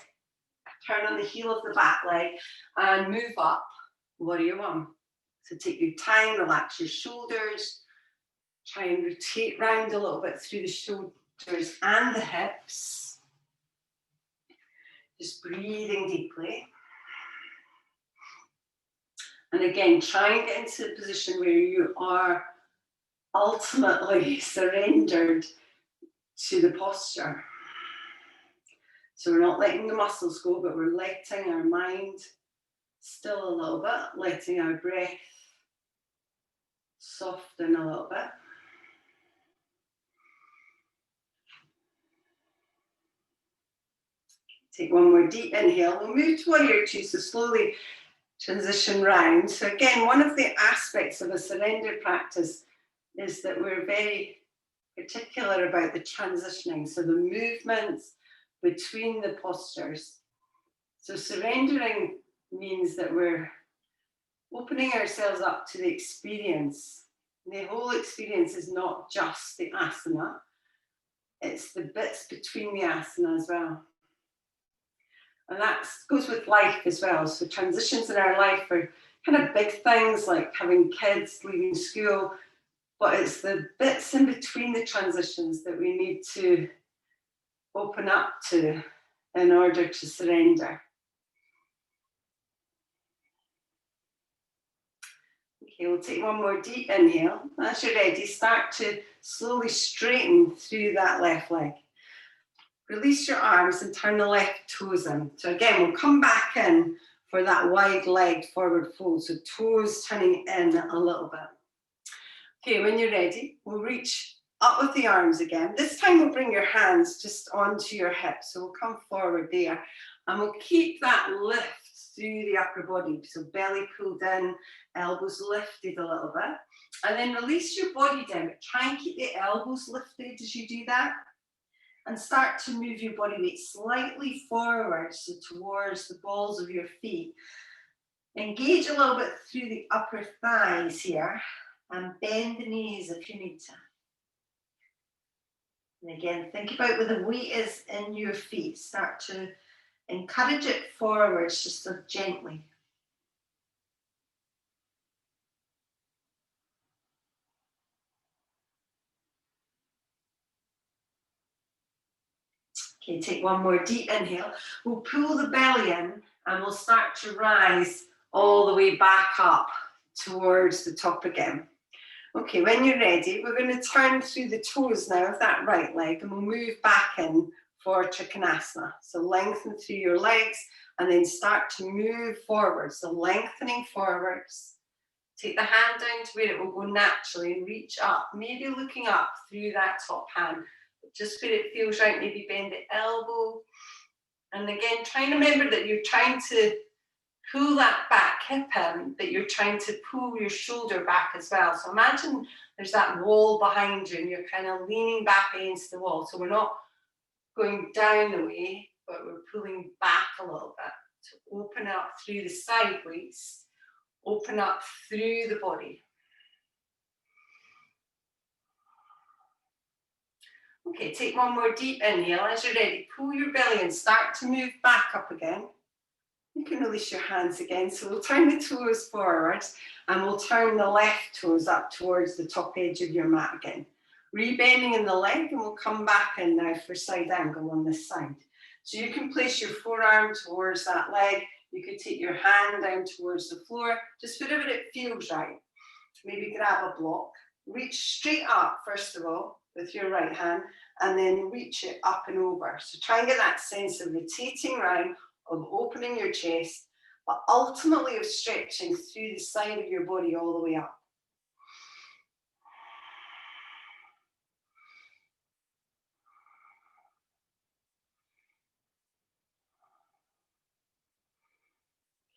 Turn on the heel of the back leg and move up, warrior one. So take your time, relax your shoulders. Try and rotate round a little bit through the shoulders and the hips. Just breathing deeply. And again, try and get into a position where you are ultimately surrendered to the posture. So we're not letting the muscles go, but we're letting our mind still a little bit, letting our breath soften a little bit. Take one more deep inhale. We'll move to warrior two, so slowly transition round. So again, one of the aspects of a surrender practice is that we're very particular about the transitioning, so the movements between the postures. So surrendering means that we're opening ourselves up to the experience. The whole experience is not just the asana, it's the bits between the asana as well. And that goes with life as well. So transitions in our life are kind of big things like having kids, leaving school, but it's the bits in between the transitions that we need to open up to in order to surrender. Okay, we'll take one more deep inhale. As you're ready, start to slowly straighten through that left leg. Release your arms and turn the left toes in. So again, we'll come back in for that wide-legged forward fold. So toes turning in a little bit. Okay, when you're ready, we'll reach up with the arms again. This time we'll bring your hands just onto your hips. So we'll come forward there. And we'll keep that lift through the upper body. So belly pulled in, elbows lifted a little bit. And then release your body down. But try and keep the elbows lifted as you do that. And start to move your body weight slightly forward, so towards the balls of your feet. Engage a little bit through the upper thighs here and bend the knees if you need to. And again, think about where the weight is in your feet. Start to encourage it forwards just so gently. Okay, take one more deep inhale. We'll pull the belly in and we'll start to rise all the way back up towards the top again. Okay, when you're ready, we're going to turn through the toes now of that right leg and we'll move back in for Trikonasana. So lengthen through your legs and then start to move forward. So lengthening forwards. Take the hand down to where it will go naturally and reach up, maybe looking up through that top hand. Just where it feels right, maybe bend the elbow. And again, try and remember that you're trying to pull that back hip in, but you're trying to pull your shoulder back as well. So imagine there's that wall behind you and you're kind of leaning back against the wall. So we're not going down the way, but we're pulling back a little bit. So open up through the sideways, open up through the body. Okay, take one more deep inhale. As you're ready, pull your belly and start to move back up again. You can release your hands again. So we'll turn the toes forward and we'll turn the left toes up towards the top edge of your mat again. Rebending in the leg and we'll come back in now for side angle on this side. So you can place your forearm towards that leg. You could take your hand down towards the floor, just wherever it feels right. Maybe grab a block. Reach straight up, first of all, with your right hand, and then reach it up and over. So try and get that sense of rotating round, of opening your chest, but ultimately of stretching through the side of your body all the way up.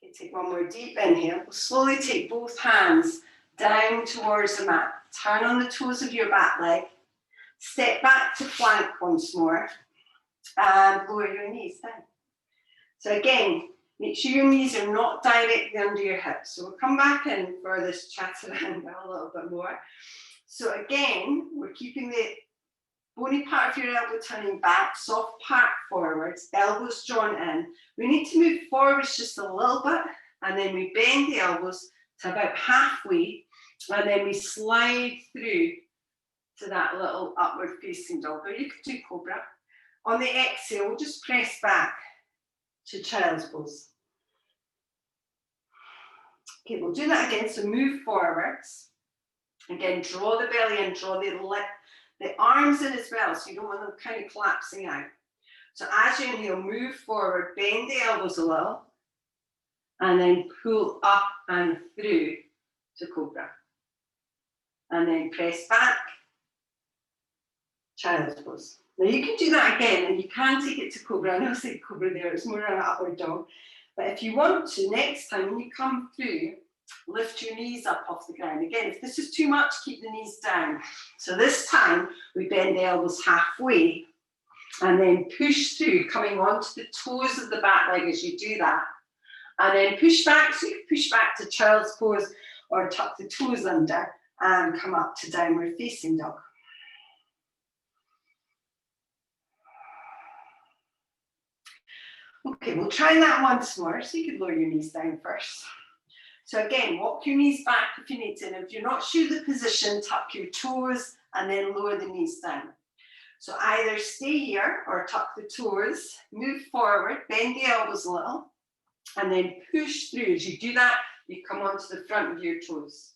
Okay, take one more deep inhale. We'll slowly take both hands down towards the mat. Turn on the toes of your back leg. Step back to plank once more. And lower your knees down. So again, make sure your knees are not directly under your hips. So we'll come back in for this chaturanga a little bit more. So again, we're keeping the bony part of your elbow turning back, soft part forwards, elbows drawn in. We need to move forwards just a little bit, and then we bend the elbows to about halfway, and then we slide through to that little upward facing dog. Or you could do cobra. On the exhale, we'll just press back to child's pose. Okay, we'll do that again. So move forwards. Again, draw the belly in, draw the arms in as well, so you don't want them kind of collapsing out. So as you inhale, move forward, bend the elbows a little, and then pull up and through to cobra. And then press back, child's pose. Now you can do that again, and you can take it to cobra. I know I said cobra there, it's more an upward dog. But if you want to, next time when you come through, lift your knees up off the ground. Again, if this is too much, keep the knees down. So this time, we bend the elbows halfway, and then push through, coming onto the toes of the back leg as you do that. And then push back, so you can push back to child's pose, or tuck the toes under, and come up to downward facing dog. Okay, we'll try that once more. So you can lower your knees down first. So again, walk your knees back if you need to. And if you're not sure the position, tuck your toes and then lower the knees down. So either stay here or tuck the toes, move forward, bend the elbows a little, and then push through. As you do that, you come onto the front of your toes.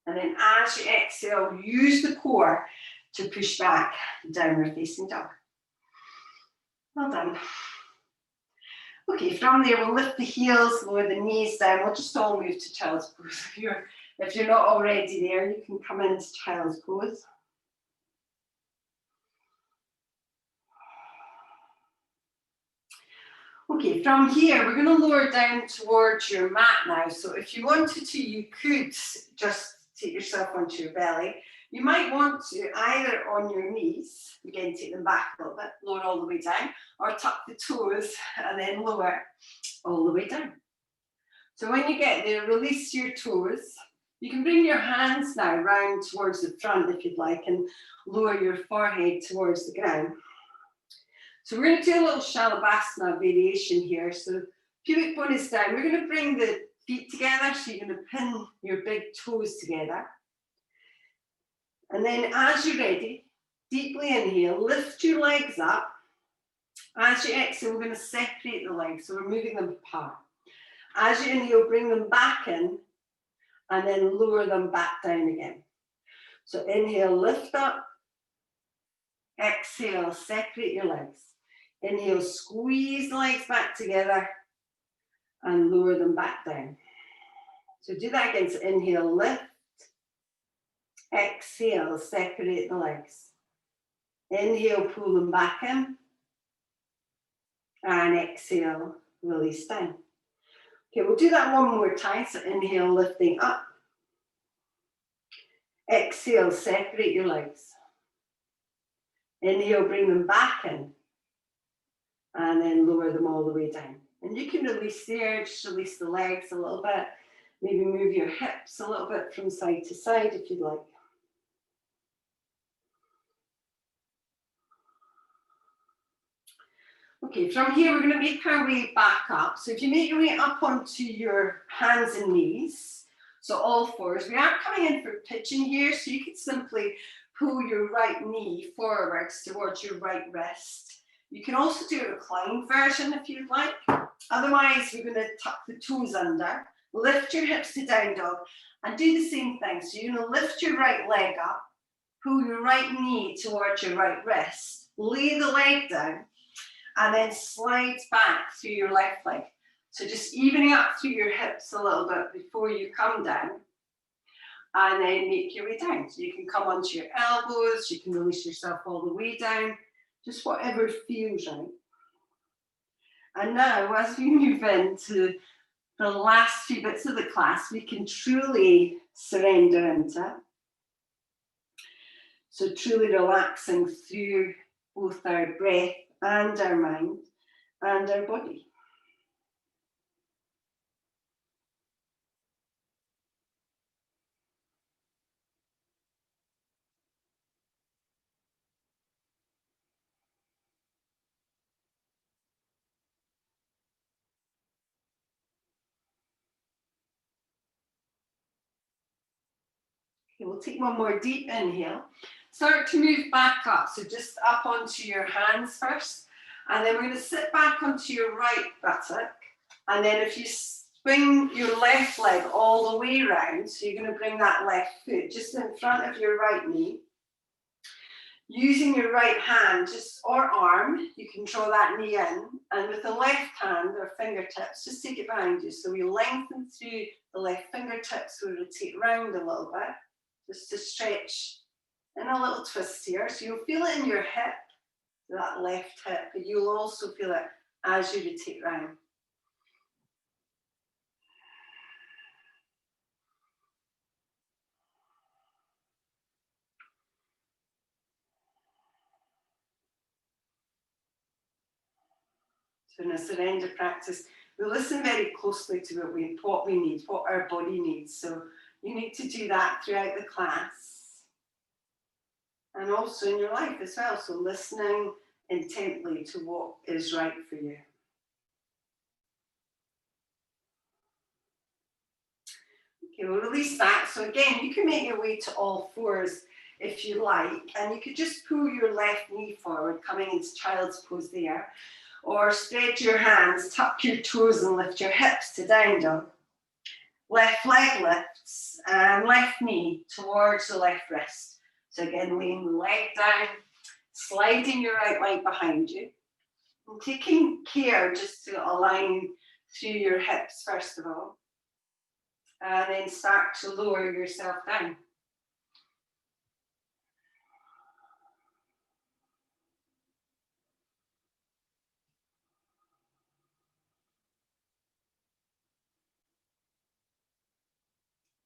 And then as you exhale, use the core to push back, downward facing dog. Well done. Okay, from there, we'll lift the heels, lower the knees down. We'll just all move to child's pose. If you're not already there, you can come into child's pose. Okay, from here, we're going to lower down towards your mat now. So if you wanted to, you could just take yourself onto your belly. You might want to either on your knees, again, take them back a little bit, lower all the way down, or tuck the toes and then lower all the way down. So when you get there, release your toes You can bring your hands now round towards the front if you'd like and lower your forehead towards the ground. So we're going to do a little Shalabhasana variation here. So pubic bone is down. We're going to bring the feet together. So you're going to pin your big toes together. And then as you're ready, deeply inhale, lift your legs up. As you exhale, we're going to separate the legs. So we're moving them apart. As you inhale, bring them back in and then lower them back down again. So inhale, lift up. Exhale, separate your legs. Inhale, squeeze the legs back together and lower them back down. So do that again. So inhale, lift. Exhale, separate the legs. Inhale, pull them back in. And exhale, release down. Okay, we'll do that one more time. So inhale, lifting up. Exhale, separate your legs. Inhale, bring them back in. And then lower them all the way down. And you can release there, just release the legs a little bit. Maybe move your hips a little bit from side to side if you'd like. Okay, from here we're going to make our way back up. So if you make your way up onto your hands and knees, so all fours, we are coming in for pigeon here, so you could simply pull your right knee forwards towards your right wrist. You can also do a reclined version if you'd like. Otherwise, we're going to tuck the toes under, lift your hips to down dog, and do the same thing. So you're going to lift your right leg up, pull your right knee towards your right wrist, lay the leg down, and then slide back through your left leg. So just evening up through your hips a little bit before you come down, and then make your way down. So you can come onto your elbows, you can release yourself all the way down, just whatever feels right. And now, as we move into the last few bits of the class, we can truly surrender into. So truly relaxing through both our breath and our mind and our body. Okay, we'll take one more deep inhale. Start to move back up, so just up onto your hands first, and then we're going to sit back onto your right buttock, and then if you swing your left leg all the way around, so you're going to bring that left foot just in front of your right knee, using your right hand just or arm, you can draw that knee in, and with the left hand or fingertips, just take it behind you. So we lengthen through the left fingertips, we rotate around a little bit, just to stretch in a little twist here. So you'll feel it in your hip, that left hip, but you'll also feel it as you rotate around. So in a surrender practice, we listen very closely to what we need, what our body needs. So you need to do that throughout the class and also in your life as well. So listening intently to what is right for you. Okay, we'll release that. So again, you can make your way to all fours if you like, and you could just pull your left knee forward, coming into child's pose there. Or spread your hands, tuck your toes and lift your hips to down dog. Left leg lifts and left knee towards the left wrist. So again, laying the leg down, sliding your right leg behind you. And taking care just to align through your hips first of all. And then start to lower yourself down.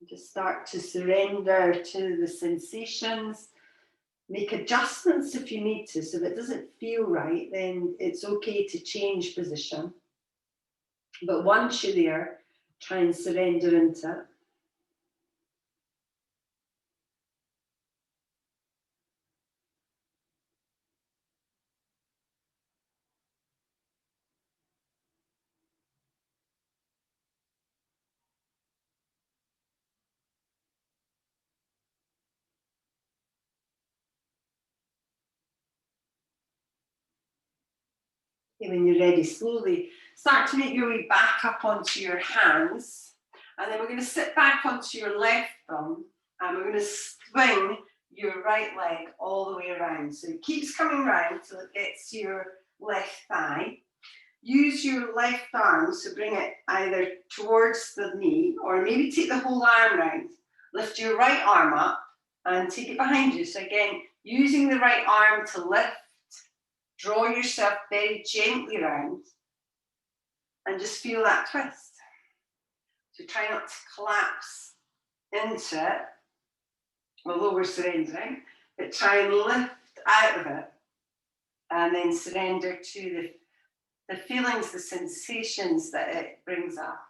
Just start to surrender to the sensations. Make adjustments if you need to. So if it doesn't feel right, then it's okay to change position. But once you're there, try and surrender into it. When you're ready, slowly start to make your way back up onto your hands. And then we're going to sit back onto your left thumb and we're going to swing your right leg all the way around. So it keeps coming round till it gets to your left thigh. Use your left arm to bring it either towards the knee or maybe take the whole arm round. Lift your right arm up and take it behind you. So again, using the right arm to lift, draw yourself very gently round and just feel that twist. So try not to collapse into it, although we're surrendering, but try and lift out of it and then surrender to the feelings, the sensations that it brings up.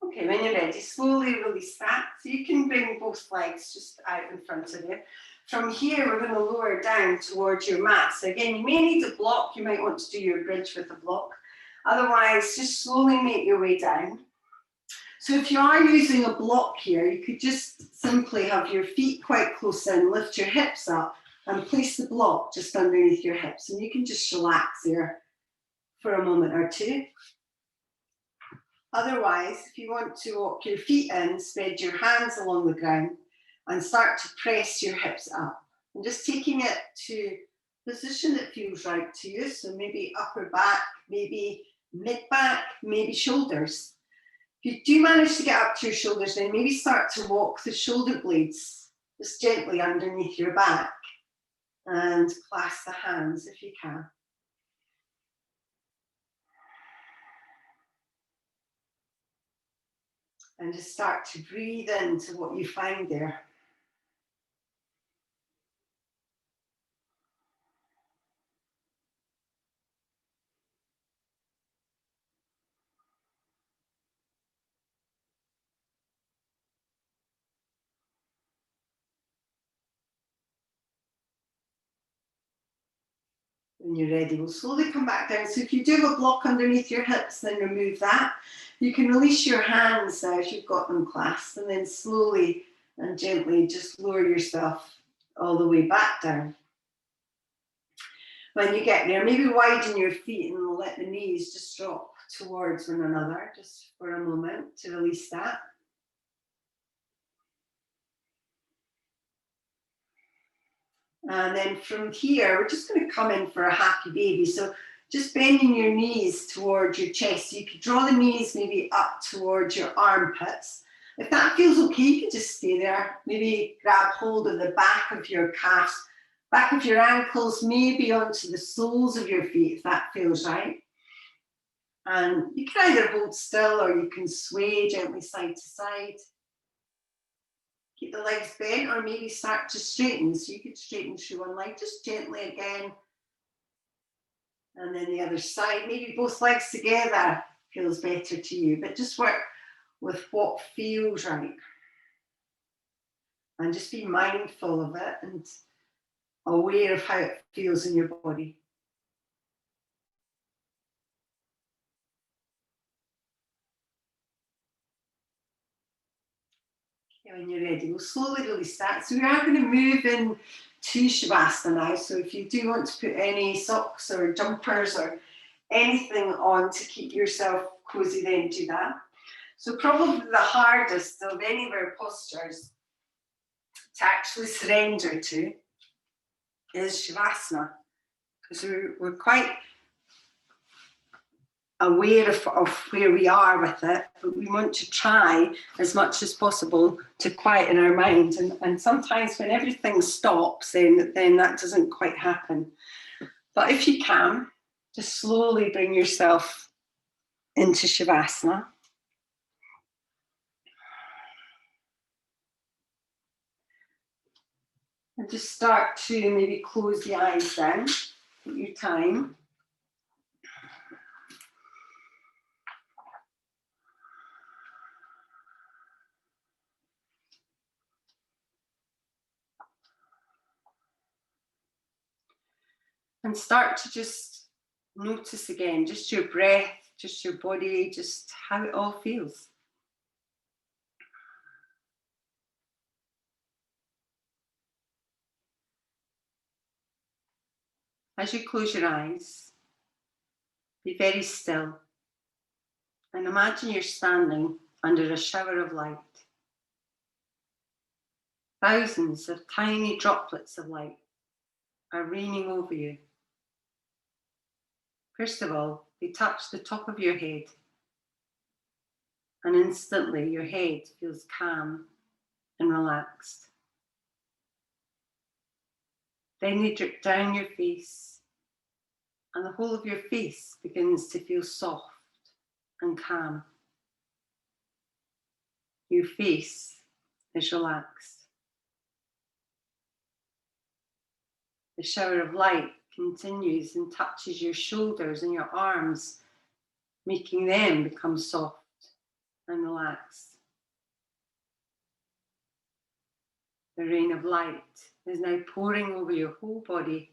Okay, when you're ready, slowly release that. So you can bring both legs just out in front of you. From here, we're going to lower down towards your mat. So again, you may need a block. You might want to do your bridge with a block. Otherwise, just slowly make your way down. So if you are using a block here, you could just simply have your feet quite close in, lift your hips up and place the block just underneath your hips. And you can just relax there for a moment or two. Otherwise, if you want to walk your feet in, spread your hands along the ground and start to press your hips up. And just taking it to a position that feels right to you. So maybe upper back, maybe mid back, maybe shoulders. If you do manage to get up to your shoulders, then maybe start to walk the shoulder blades just gently underneath your back and clasp the hands if you can. And just start to breathe into what you find there. When you're ready, we'll slowly come back down. So if you do have a block underneath your hips, then remove that. You can release your hands now if you've got them clasped, and then slowly and gently just lower yourself all the way back down. When you get there, maybe widen your feet and let the knees just drop towards one another just for a moment to release that. And then from here, we're just going to come in for a happy baby. So just bending your knees towards your chest. So you could draw the knees maybe up towards your armpits. If that feels okay, you can just stay there. Maybe grab hold of the back of your calves, back of your ankles, maybe onto the soles of your feet, if that feels right. And you can either hold still or you can sway gently side to side. Keep the legs bent or maybe start to straighten. So you could straighten through one leg, just gently again. And then the other side, maybe both legs together feels better to you, but just work with what feels right. And just be mindful of it and aware of how it feels in your body. When you're ready, we'll slowly release that. So we are going to move in to Shavasana now. So if you do want to put any socks or jumpers or anything on to keep yourself cozy, then do that. So probably the hardest of any of our postures to actually surrender to is Shavasana, because we're quite aware of where we are with it, but we want to try as much as possible to quieten our mind. And sometimes when everything stops, then that doesn't quite happen. But if you can, just slowly bring yourself into Shavasana. And just start to maybe close the eyes down at your time. And start to just notice again, just your breath, just your body, just how it all feels. As you close your eyes, be very still and imagine you're standing under a shower of light. Thousands of tiny droplets of light are raining over you. First of all, they touch the top of your head, and instantly your head feels calm and relaxed. Then they drip down your face, and the whole of your face begins to feel soft and calm. Your face is relaxed. The shower of light continues and touches your shoulders and your arms, making them become soft and relaxed. The rain of light is now pouring over your whole body,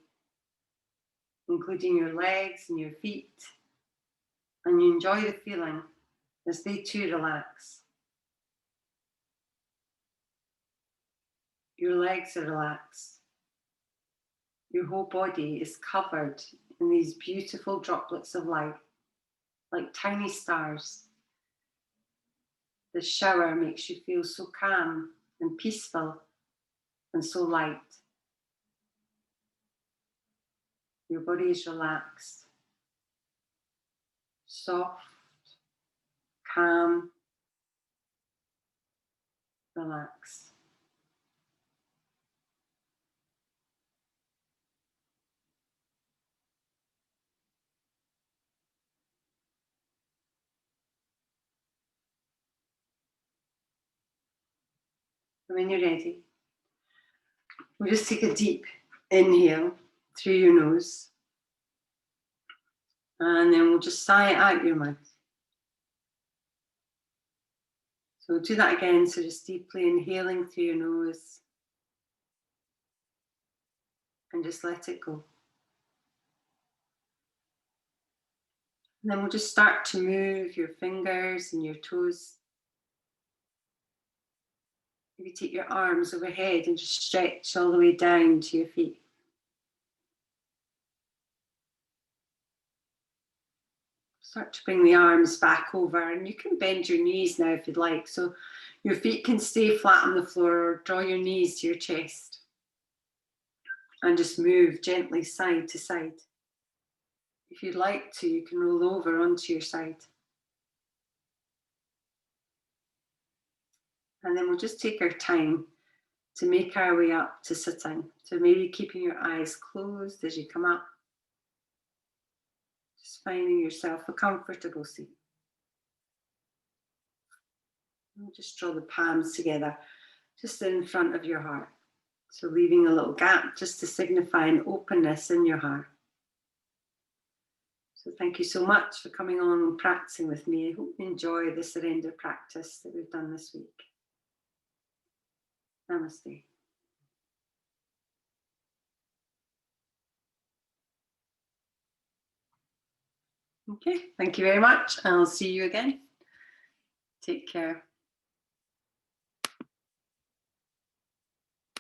including your legs and your feet, and you enjoy the feeling as they too relax. Your legs are relaxed. Your whole body is covered in these beautiful droplets of light, like tiny stars. The shower makes you feel so calm and peaceful and so light. Your body is relaxed, soft, calm, relaxed. And when you're ready, we'll just take a deep inhale through your nose, and then we'll just sigh it out your mouth. So we'll do that again, so just deeply inhaling through your nose, and just let it go. And then we'll just start to move your fingers and your toes. Maybe take your arms overhead and just stretch all the way down to your feet. Start to bring the arms back over, and you can bend your knees now if you'd like. So your feet can stay flat on the floor, or draw your knees to your chest. And just move gently side to side. If you'd like to, you can roll over onto your side. And then we'll just take our time to make our way up to sitting. So maybe keeping your eyes closed as you come up. Just finding yourself a comfortable seat. And we'll just draw the palms together, just in front of your heart. So leaving a little gap just to signify an openness in your heart. So thank you so much for coming on and practicing with me. I hope you enjoy the surrender practice that we've done this week. Namaste. Okay, thank you very much. I'll see you again. Take care.